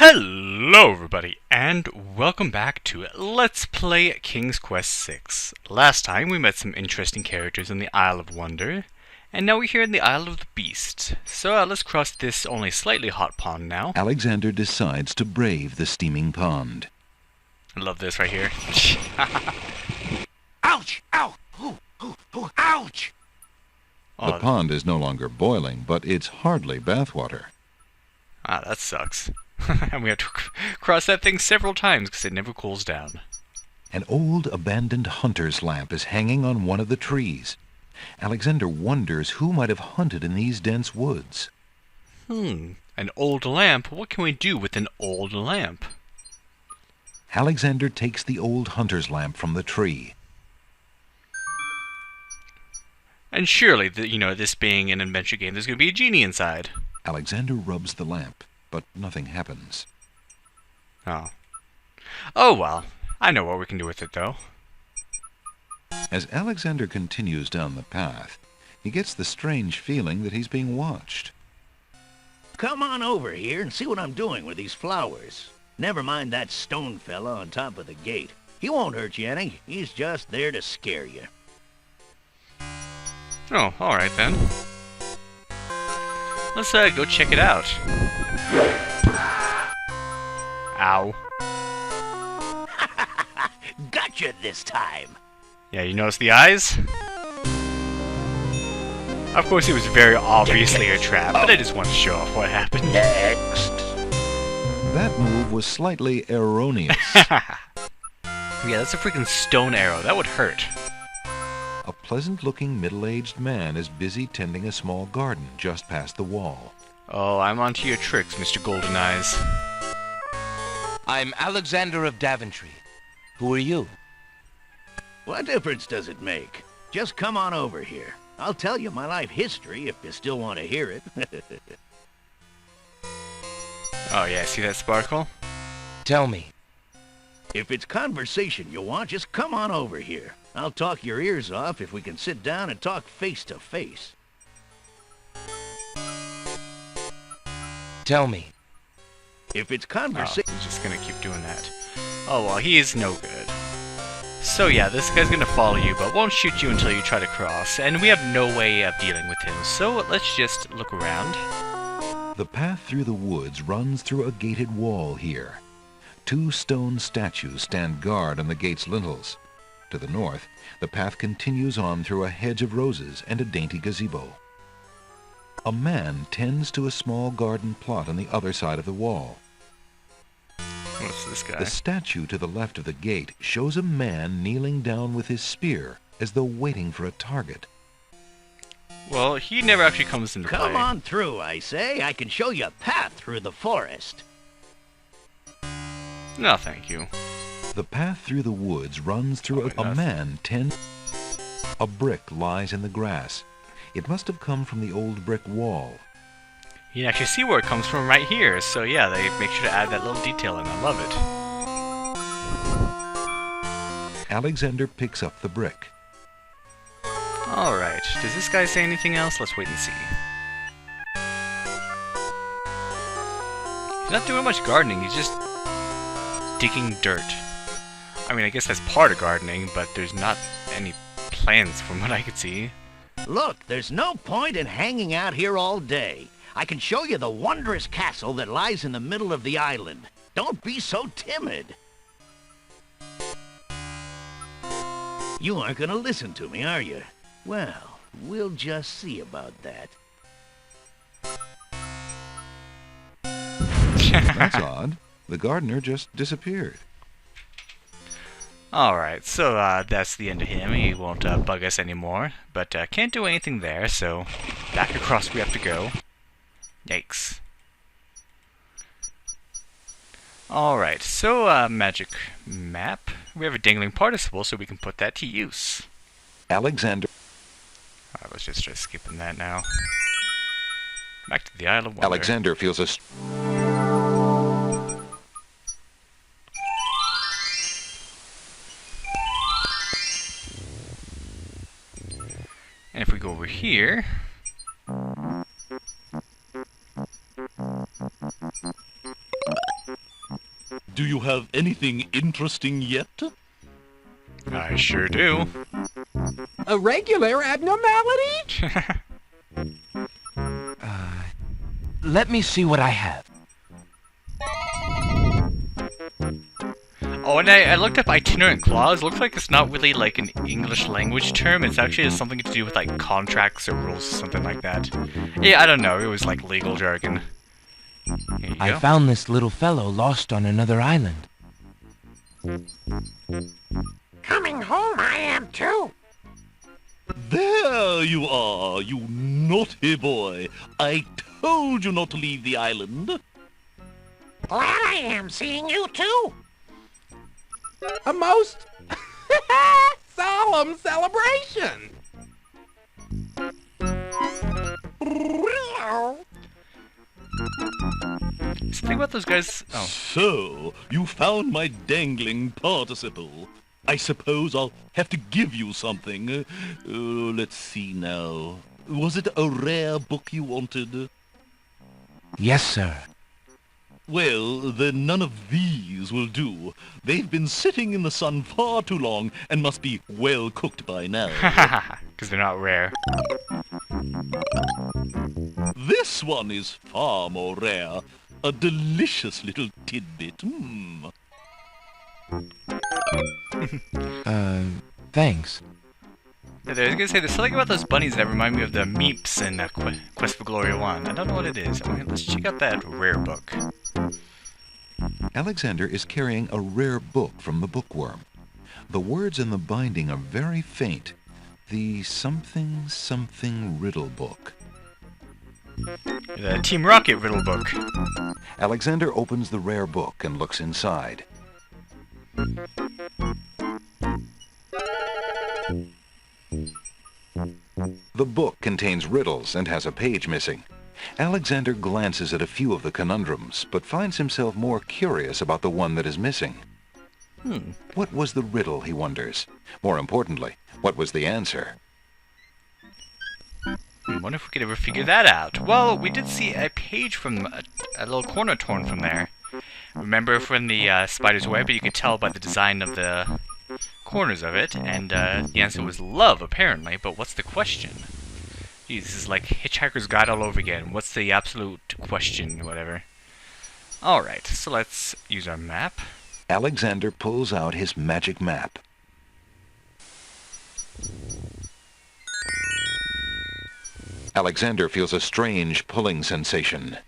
Hello everybody, and welcome back to Let's Play King's Quest VI. Last time we met some interesting characters in the Isle of Wonder, and now we're here in the Isle of the Beast. So let's cross this only slightly hot pond now. Alexander decides to brave the steaming pond. I love this right here. Ouch! Ow! Ooh, ooh, ooh, ouch! The pond is no longer boiling, but it's hardly bathwater. Ah, that sucks. And we have to cross that thing several times because it never cools down. An old abandoned hunter's lamp is hanging on one of the trees. Alexander wonders who might have hunted in these dense woods. An old lamp? What can we do with an old lamp? Alexander takes the old hunter's lamp from the tree. And surely, this being an adventure game, there's going to be a genie inside. Alexander rubs the lamp, but nothing happens. Oh. Oh well. I know what we can do with it, though. As Alexander continues down the path, he gets the strange feeling that he's being watched. Come on over here and see what I'm doing with these flowers. Never mind that stone fella on top of the gate. He won't hurt you any. He's just there to scare you. Oh, alright then. Let's go check it out. Ow. Gotcha this time. Yeah, you notice the eyes? Of course it was very obviously a trap, but I just want to show off what happened. Next. That move was slightly erroneous. Yeah, that's a freaking stone arrow. That would hurt. A pleasant-looking middle-aged man is busy tending a small garden just past the wall. Oh, I'm onto your tricks, Mr. Golden Eyes. I'm Alexander of Daventry. Who are you? What difference does it make? Just come on over here. I'll tell you my life history if you still want to hear it. Oh yeah, see that sparkle? Tell me. If it's conversation you want, just come on over here. I'll talk your ears off if we can sit down and talk face to face. Tell me. If it's conversation... Oh, he's just gonna keep doing that. Oh well, he is no good. So yeah, this guy's gonna follow you, but won't shoot you until you try to cross, and we have no way of dealing with him, so let's just look around. The path through the woods runs through a gated wall here. 2 stone statues stand guard on the gate's lintels. To the north, the path continues on through a hedge of roses and a dainty gazebo. A man tends to a small garden plot on the other side of the wall. What's this guy? The statue to the left of the gate shows a man kneeling down with his spear, as though waiting for a target. Well, he never actually comes into play. Come on through, I say. I can show you a path through the forest. No, thank you. The path through the woods runs through a man tends... A brick lies in the grass. It must have come from the old brick wall. You can actually see where it comes from right here, so yeah, they make sure to add that little detail in. I love it. Alexander picks up the brick. Alright, does this guy say anything else? Let's wait and see. He's not doing much gardening, he's just digging dirt. I mean, I guess that's part of gardening, but there's not any plants from what I could see. Look, there's no point in hanging out here all day. I can show you the wondrous castle that lies in the middle of the island. Don't be so timid. You aren't going to listen to me, are you? Well, we'll just see about that. That's odd. The gardener just disappeared. Alright, so that's the end of him. He won't bug us anymore. But can't do anything there, so back across we have to go. Yikes. Alright, so magic map. We have a dangling participle, so we can put that to use. Alexander... Alright, let's just try skipping that now. Back to the Isle of Wonder. Alexander feels a... And if we go over here... Do you have anything interesting yet? I sure do. A regular abnormality? Let me see what I have. Oh, and I looked up itinerant clause. Looks like it's not really like an English language term. It's actually something to do with like contracts or rules or something like that. Yeah, I don't know. It was like legal jargon. Here you I go. found this little fellow lost on another island. Coming home I am too. There you are, you naughty boy. I told you not to leave the island. Glad I am seeing you too. A most solemn celebration. So think about those guys. Oh, So, you found my dangling participle. I suppose I'll have to give you something. Let's see now. Was it a rare book you wanted? Yes, sir. Well, then none of these will do. They've been sitting in the sun far too long and must be well cooked by now. because they're not rare. This one is far more rare. A delicious little tidbit. Thanks. Yeah, I was gonna say, there's something about those bunnies that remind me of the Meeps in Quest for Glory 1. I don't know what it is. Okay, let's check out that rare book. Alexander is carrying a rare book from the bookworm. The words in the binding are very faint. The something something riddle book. The Team Rocket riddle book. Alexander opens the rare book and looks inside. The book contains riddles and has a page missing. Alexander glances at a few of the conundrums, but finds himself more curious about the one that is missing. What was the riddle, he wonders? More importantly, what was the answer? I wonder if we could ever figure that out. Well, we did see a page from a little corner torn from there. Remember from the spider's web, but you could tell by the design of the corners of it, and the answer was love, apparently, but what's the question? Geez, this is like Hitchhiker's Guide all over again. What's the absolute question, whatever. Alright, so let's use our map. Alexander pulls out his magic map. Alexander feels a strange pulling sensation.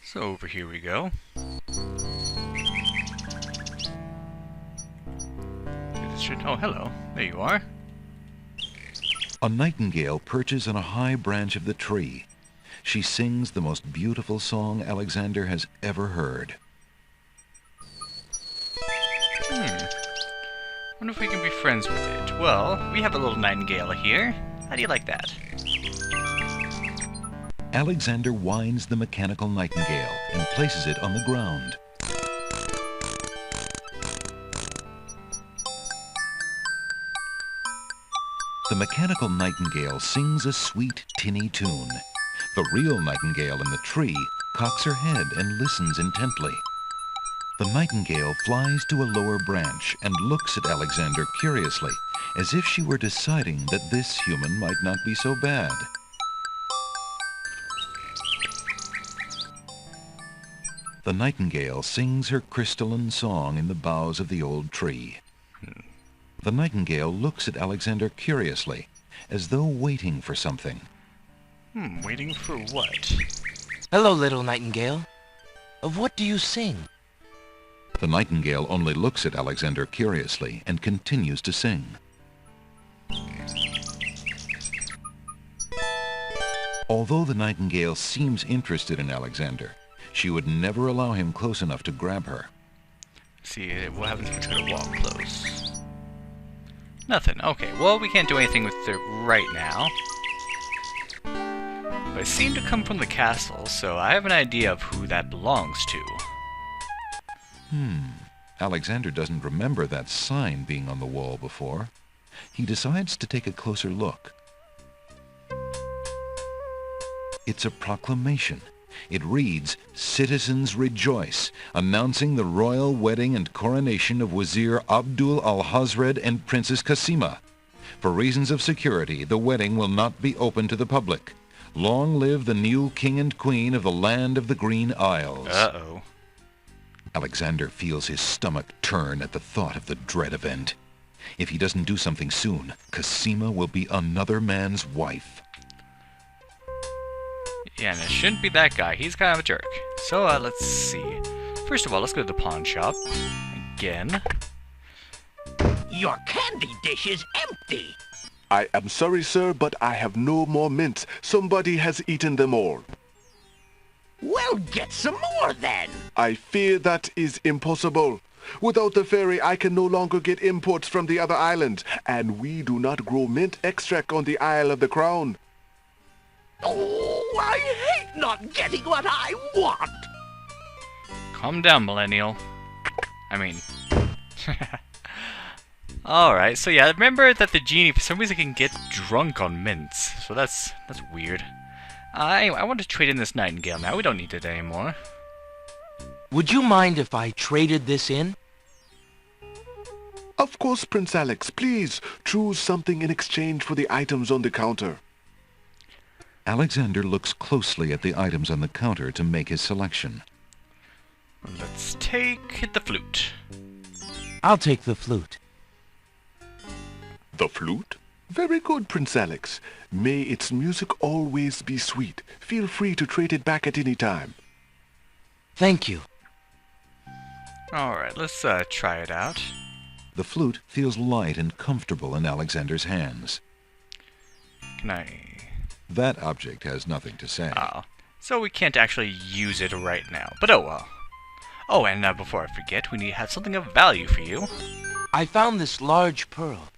So over here we go. Oh, hello. There you are. A nightingale perches on a high branch of the tree. She sings the most beautiful song Alexander has ever heard. Wonder if we can be friends with it. Well, we have a little nightingale here. How do you like that? Alexander winds the mechanical nightingale and places it on the ground. The mechanical nightingale sings a sweet, tinny tune. The real nightingale in the tree cocks her head and listens intently. The nightingale flies to a lower branch and looks at Alexander curiously, as if she were deciding that this human might not be so bad. The nightingale sings her crystalline song in the boughs of the old tree. The nightingale looks at Alexander curiously, as though waiting for something. Waiting for what? Hello, little nightingale. Of what do you sing? The nightingale only looks at Alexander curiously and continues to sing. Although the nightingale seems interested in Alexander, she would never allow him close enough to grab her. See, what happens if we try to walk close? Nothing. Okay, well, we can't do anything with it right now. But it seemed to come from the castle, so I have an idea of who that belongs to. Alexander doesn't remember that sign being on the wall before. He decides to take a closer look. It's a proclamation. It reads, "Citizens rejoice," announcing the royal wedding and coronation of Wazir Abdul al-Hazred and Princess Cassima. For reasons of security, the wedding will not be open to the public. Long live the new king and queen of the land of the Green Isles. Uh-oh. Alexander feels his stomach turn at the thought of the dread event. If he doesn't do something soon, Cassima will be another man's wife. Yeah, and it shouldn't be that guy. He's kind of a jerk. So, let's see. First of all, let's go to the pawn shop. Again. Your candy dish is empty. I am sorry, sir, but I have no more mints. Somebody has eaten them all. Well, get some more then. I fear that is impossible. Without the ferry, I can no longer get imports from the other islands, and we do not grow mint extract on the Isle of the Crown. Oh, I hate not getting what I want. Calm down, millennial. I mean... Alright, so yeah, remember that the genie, for some reason, can get drunk on mints. So that's weird. Anyway, I want to trade in this Nightingale now. We don't need it anymore. Would you mind if I traded this in? Of course, Prince Alex. Please choose something in exchange for the items on the counter. Alexander looks closely at the items on the counter to make his selection. Let's take the flute. I'll take the flute. The flute? Very good, Prince Alex. May its music always be sweet. Feel free to trade it back at any time. Thank you. Alright, let's try it out. The flute feels light and comfortable in Alexander's hands. Can I... That object has nothing to say. Oh. So we can't actually use it right now, but oh well. Oh, and before I forget, we need to have something of value for you. I found this large pearl.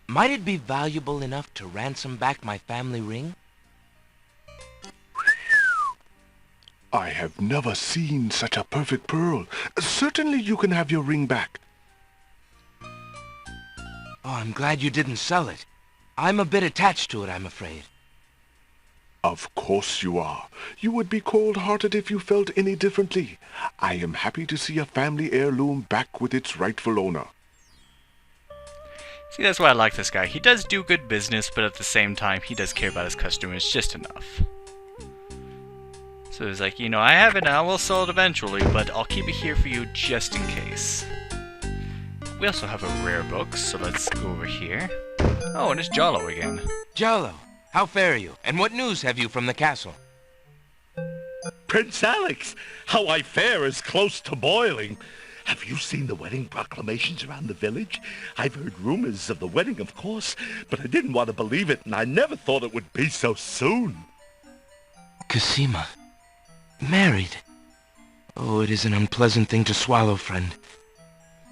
Might it be valuable enough to ransom back my family ring? I have never seen such a perfect pearl. Certainly you can have your ring back. Oh, I'm glad you didn't sell it. I'm a bit attached to it, I'm afraid. Of course you are. You would be cold-hearted if you felt any differently. I am happy to see a family heirloom back with its rightful owner. See, that's why I like this guy. He does do good business, but at the same time, he does care about his customers just enough. So he's like, you know, I have it now, we'll sell it eventually, but I'll keep it here for you just in case. We also have a rare book, so let's go over here. Oh, and it's Giallo again. Giallo, how fare you? And what news have you from the castle? Prince Alex, how I fare is close to boiling. Have you seen the wedding proclamations around the village? I've heard rumors of the wedding, of course, but I didn't want to believe it, and I never thought it would be so soon. Cassima. Married. Oh, it is an unpleasant thing to swallow, friend.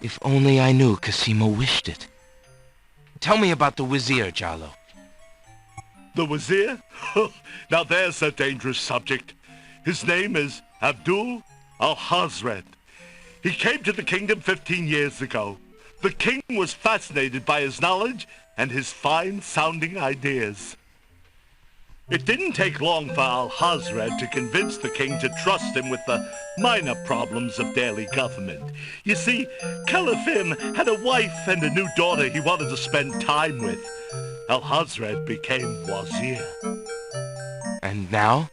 If only I knew Cassima wished it. Tell me about the Wazir, Giallo. The Wazir? Now there's a dangerous subject. His name is Abdul al-Hazred. He came to the kingdom 15 years ago. The king was fascinated by his knowledge and his fine-sounding ideas. It didn't take long for al-Hazred to convince the king to trust him with the minor problems of daily government. You see, Caliphim had a wife and a new daughter he wanted to spend time with. Al-Hazred became Wazir. And now?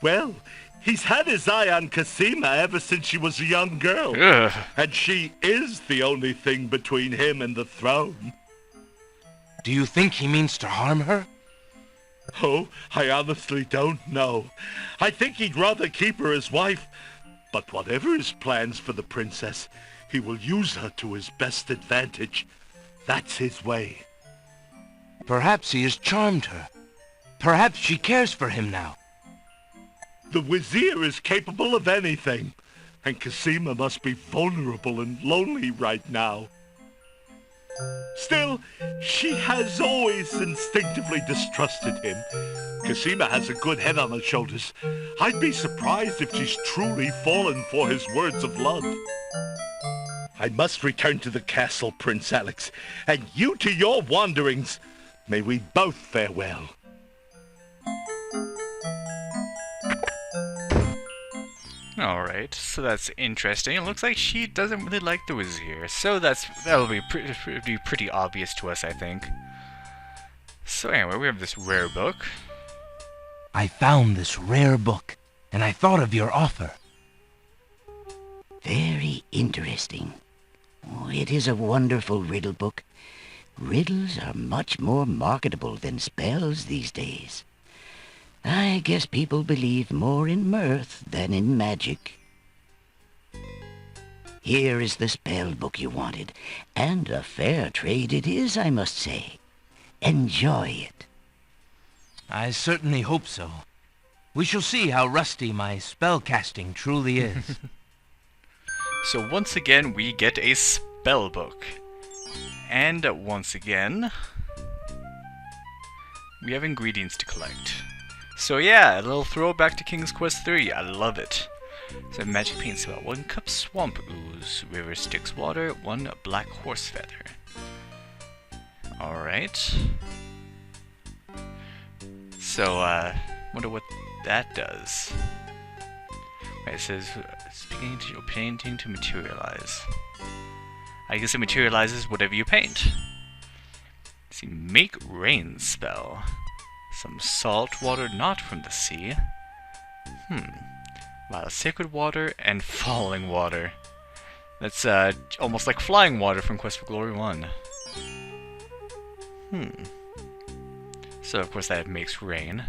Well, he's had his eye on Cassima ever since she was a young girl. Ugh. And she is the only thing between him and the throne. Do you think he means to harm her? Oh, I honestly don't know. I think he'd rather keep her as wife. But whatever his plans for the princess, he will use her to his best advantage. That's his way. Perhaps he has charmed her. Perhaps she cares for him now. The Wazir is capable of anything. And Cassima must be vulnerable and lonely right now. Still, she has always instinctively distrusted him. Cassima has a good head on her shoulders. I'd be surprised if she's truly fallen for his words of love. I must return to the castle, Prince Alex, and you to your wanderings. May we both fare well. Alright, so that's interesting. It looks like she doesn't really like the Wazir, so that'll be pretty obvious to us, I think. So anyway, we have this rare book. I found this rare book, and I thought of your offer. Very interesting. It is a wonderful riddle book. Riddles are much more marketable than spells these days. I guess people believe more in mirth than in magic. Here is the spell book you wanted, and a fair trade it is, I must say. Enjoy it. I certainly hope so. We shall see how rusty my spellcasting truly is. So once again, we get a spell book. And once again, we have ingredients to collect. So yeah, a little throwback to King's Quest 3. I love it. So magic paint spell. 1 cup swamp ooze. River Styx water. 1 black horse feather. Alright. So, wonder what that does. It says, speaking to your painting to materialize. I guess it materializes whatever you paint. Let's see, make rain spell. Some salt water not from the sea. Wow, sacred water and falling water. That's almost like flying water from Quest for Glory 1. So of course that makes rain.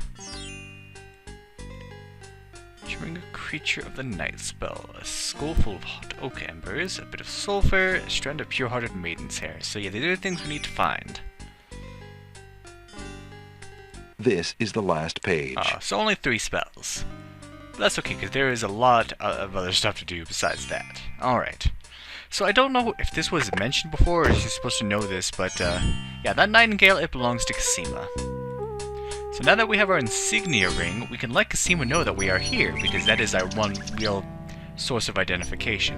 Bring a creature of the night spell. A skull full of hot oak embers, a bit of sulfur, a strand of pure-hearted maiden's hair. So yeah, these are the things we need to find. This is the last page. So only 3 spells. But that's okay, because there is a lot of other stuff to do besides that. Alright. So I don't know if this was mentioned before, or if you're supposed to know this, but yeah, that Nightingale, it belongs to Cassima. So now that we have our insignia ring, we can let Cassima know that we are here, because that is our one real source of identification.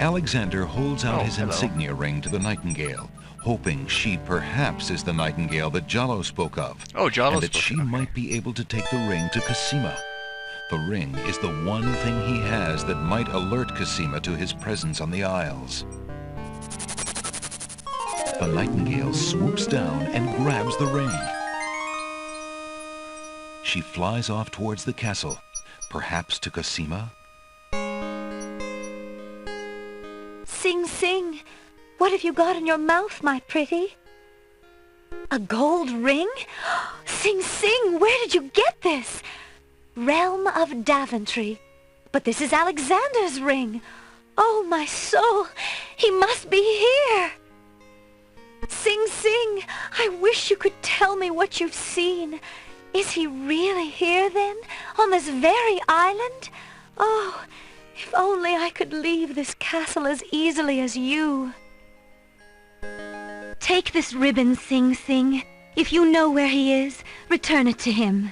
Alexander holds out his hello. insignia ring to the Nightingale, hoping she perhaps is the Nightingale that Giallo spoke of. Oh, Giallo and that she might be able to take the ring to Cassima. The ring is the one thing he has that might alert Cassima to his presence on the Isles. The Nightingale swoops down and grabs the ring. She flies off towards the castle, perhaps to Cassima. Sing, sing. What have you got in your mouth, my pretty? A gold ring? Sing, sing. Where did you get this? Realm of Daventry. But this is Alexander's ring. Oh, my soul. He must be here. Sing, sing. I wish you could tell me what you've seen. Is he really here, then? On this very island? Oh, if only I could leave this castle as easily as you. Take this ribbon, Sing Sing. If you know where he is, return it to him.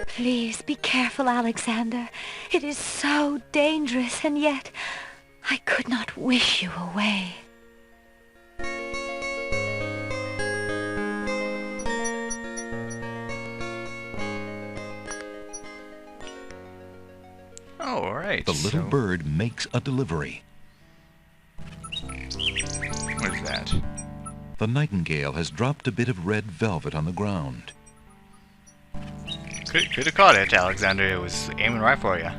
Please be careful, Alexander. It is so dangerous, and yet I could not wish you away. Oh, alright. The little bird makes a delivery. What is that? The Nightingale has dropped a bit of red velvet on the ground. Could have caught it, Alexander. It was aiming right for you.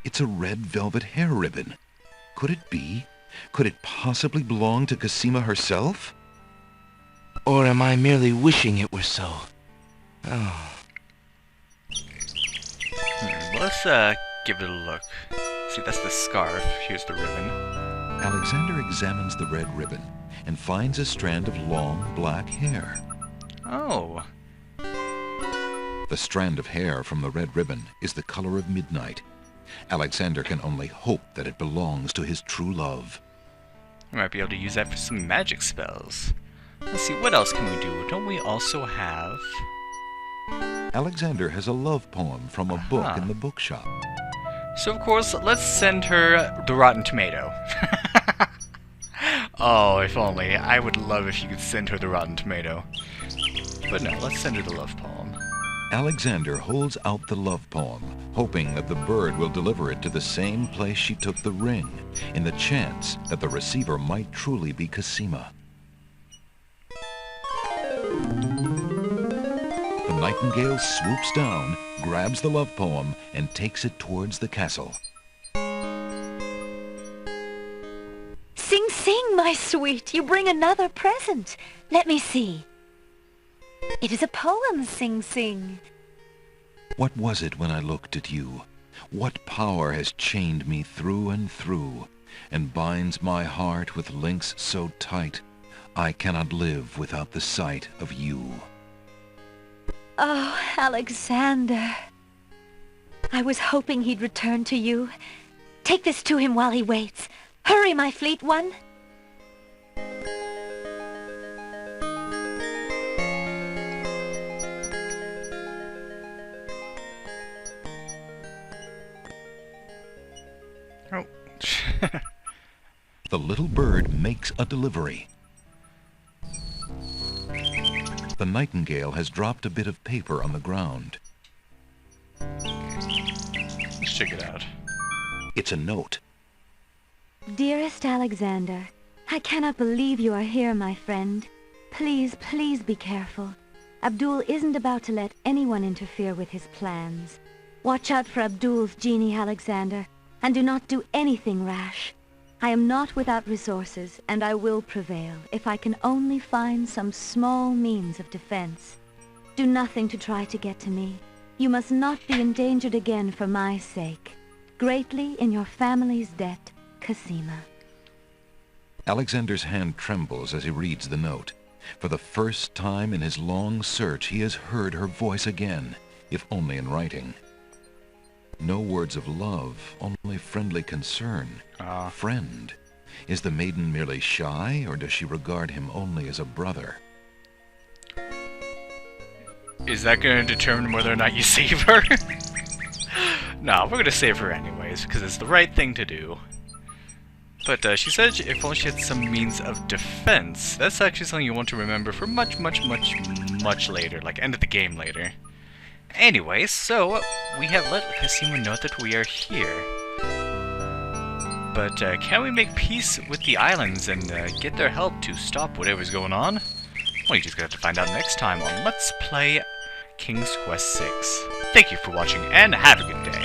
It's a red velvet hair ribbon. Could it be? Could it possibly belong to Cassima herself? Or am I merely wishing it were so? Oh. Let's give it a look. See, that's the scarf. Here's the ribbon. Alexander examines the red ribbon and finds a strand of long black hair. Oh. The strand of hair from the red ribbon is the color of midnight. Alexander can only hope that it belongs to his true love. We might be able to use that for some magic spells. Let's see, what else can we do? Don't we also have Alexander has a love poem from a book in the bookshop. So of course, let's send her the Rotten Tomato. Oh, if only. I would love if you could send her the Rotten Tomato. But no, let's send her the love poem. Alexander holds out the love poem, hoping that the bird will deliver it to the same place she took the ring, in the chance that the receiver might truly be Cassima. The nightingale swoops down, grabs the love poem, and takes it towards the castle. Sing, sing, my sweet. You bring another present. Let me see. It is a poem, Sing Sing. What was it when I looked at you? What power has chained me through and through, and binds my heart with links so tight, I cannot live without the sight of you? Oh, Alexander. I was hoping he'd return to you. Take this to him while he waits. Hurry, my fleet one. Oh. The little bird makes a delivery. The nightingale has dropped a bit of paper on the ground. Let's check it out. It's a note. Dearest Alexander, I cannot believe you are here, my friend. Please, please be careful. Abdul isn't about to let anyone interfere with his plans. Watch out for Abdul's genie, Alexander, and do not do anything rash. I am not without resources, and I will prevail if I can only find some small means of defense. Do nothing to try to get to me. You must not be endangered again for my sake. Greatly in your family's debt, Cassima. Alexander's hand trembles as he reads the note. For the first time in his long search, he has heard her voice again, if only in writing. No words of love, only friendly concern. Friend. Is the maiden merely shy, or does she regard him only as a brother? Is that going to determine whether or not you save her? No, we're going to save her anyways, because it's the right thing to do. But she said if only she had some means of defense. That's actually something you want to remember for much, much, much, much later, like end of the game later. Anyway, so we have let Cassima know that we are here. But can we make peace with the islands and get their help to stop whatever's going on? Well, you just gotta have to find out next time on Let's Play King's Quest VI. Thank you for watching and have a good day.